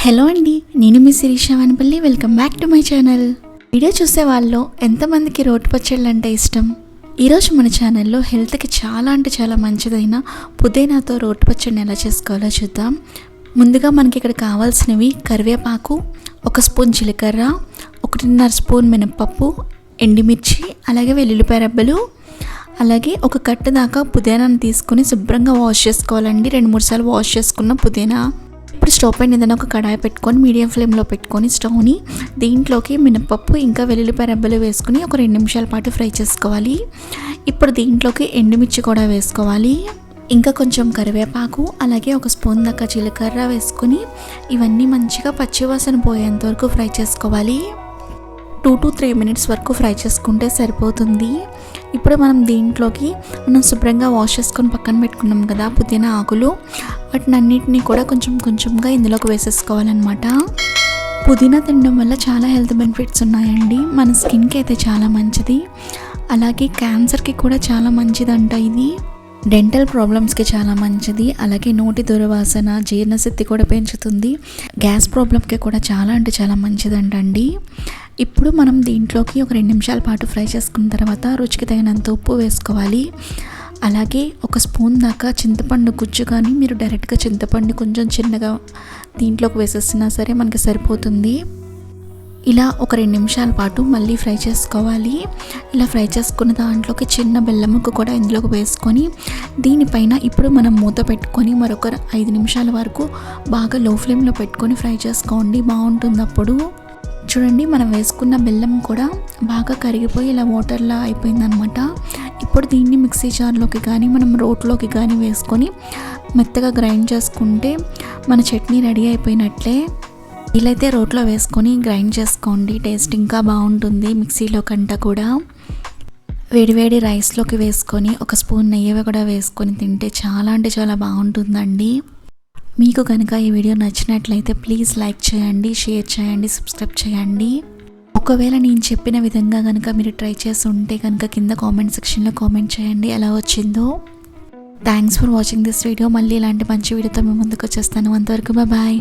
Hello అండి, నేను మీ Sirisha Vanapalli. Welcome back to my channel. Video చూసే వాళ్ళలో ఎంతమందికి రోటి పచ్చళ్ళు అంటే ఇష్టం? ఈరోజు మన ఛానల్లో హెల్త్కి చాలా అంటే చాలా మంచిదైన పుదీనాతో రోటి పచ్చడిని ఎలా చేసుకోవాలో చూద్దాం. ముందుగా మనకి ఇక్కడ కావాల్సినవి కరివేపాకు, 1 స్పూన్ జీలకర్ర, 1.5 స్పూన్ మినపప్పు, ఎండుమిర్చి, అలాగే వెల్లుల్లిపాయ రెబ్బలు, అలాగే 1 కట్ట దాకా పుదీనాను తీసుకుని శుభ్రంగా వాష్ చేసుకోవాలండి. 2-3 సార్లు వాష్ చేసుకున్న పుదీనా. ఇప్పుడు స్టవ్ పైన ఏదైనా ఒక కడాయి పెట్టుకొని మీడియం ఫ్లేమ్లో పెట్టుకొని స్టవ్ని దీంట్లోకి మినపప్పు ఇంకా వెల్లుల్లిపాయ రెబ్బలు వేసుకుని ఒక 2 నిమిషాల పాటు ఫ్రై చేసుకోవాలి. ఇప్పుడు దీంట్లోకి ఎండుమిర్చి కూడా వేసుకోవాలి, ఇంకా కొంచెం కరివేపాకు, అలాగే 1 స్పూన్ దాకా జీలకర్ర వేసుకుని ఇవన్నీ మంచిగా పచ్చివాసన పోయేంత వరకు ఫ్రై చేసుకోవాలి. 2 to 3 minutes వరకు ఫ్రై చేసుకుంటే సరిపోతుంది. ఇప్పుడు మనం దీంట్లోకి శుభ్రంగా వాష్ చేసుకొని పక్కన పెట్టుకున్నాం కదా పుదీనా ఆకులు, వాటిని అన్నిటినీ కూడా కొంచెంగా ఇందులోకి వేసేసుకోవాలన్నమాట. పుదీనా తినడం వల్ల చాలా హెల్త్ బెనిఫిట్స్ ఉన్నాయండి. మన స్కిన్కి అయితే చాలా మంచిది, అలాగే క్యాన్సర్కి కూడా చాలా మంచిదంట ఇది. డెంటల్ ప్రాబ్లమ్స్కి చాలా మంచిది, అలాగే నోటి దుర్వాసన, జీర్ణశక్తి కూడా పెంచుతుంది. గ్యాస్ ప్రాబ్లంకి కూడా చాలా అంటే చాలా మంచిదంటండి. ఇప్పుడు మనం దీంట్లోకి ఒక 2 నిమిషాల పాటు ఫ్రై చేసుకున్న తర్వాత రుచికి తగినంత ఉప్పు వేసుకోవాలి. అలాగే 1 స్పూన్ దాకా చింతపండు గుజ్జు, కానీ మీరు డైరెక్ట్గా చింతపండు కొంచెం చిన్నగా దీంట్లోకి వేసేసినా సరే మనకి సరిపోతుంది. ఇలా ఒక 2 నిమిషాల పాటు మళ్ళీ ఫ్రై చేసుకోవాలి. ఇలా ఫ్రై చేసుకున్న దాంట్లోకి చిన్న బెల్లం ముక్క కూడా ఇందులోకి వేసుకొని దీనిపైన ఇప్పుడు మనం మూత పెట్టుకొని మరొక 5 నిమిషాల వరకు బాగా లో ఫ్లేమ్లో పెట్టుకొని ఫ్రై చేసుకోండి, బాగుంటుంది. అప్పుడు చూడండి, మనం వేసుకున్న బెల్లం కూడా బాగా కరిగిపోయి ఇలా వాటర్లా అయిపోయిందనమాట. ఇప్పుడు దీన్ని మిక్సీ జార్లోకి కానీ మనం రోట్లోకి కానీ వేసుకొని మెత్తగా గ్రైండ్ చేసుకుంటే మన చట్నీ రెడీ అయిపోయినట్లే. వీలైతే రోట్లో వేసుకొని గ్రైండ్ చేసుకోండి, టేస్ట్ ఇంకా బాగుంటుంది మిక్సీలో కంటే కూడా. వేడివేడి రైస్లోకి వేసుకొని 1 స్పూన్ నెయ్యి కూడా వేసుకొని తింటే చాలా అంటే చాలా బాగుంటుందండి. మీకు కనుక ఈ వీడియో నచ్చినట్లయితే ప్లీజ్ లైక్ చేయండి, షేర్ చేయండి, సబ్స్క్రైబ్ చేయండి. ఒకవేళ నేను చెప్పిన విధంగా కనుక మీరు ట్రై చేసి ఉంటే కనుక కింద కామెంట్ సెక్షన్లో కామెంట్ చేయండి ఎలా వచ్చిందో. Thanks for watching this video. మళ్ళీ ఇలాంటి మంచి వీడియోతో మేము ముందుకు వచ్చేస్తాను. అంతవరకు బాయ్.